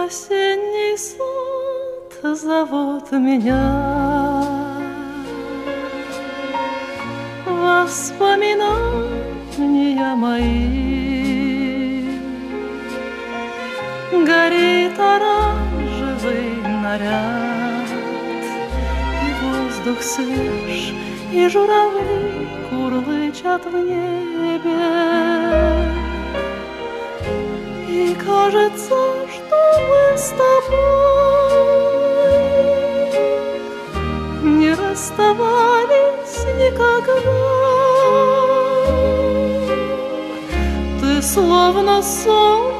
осенний сад зовут меня. Воспоминания мои, горит оранжевый наряд, и воздух свеж, и журавли курлычат в небе. И кажется, что мы с тобой не расставались никогда. Ты словно сон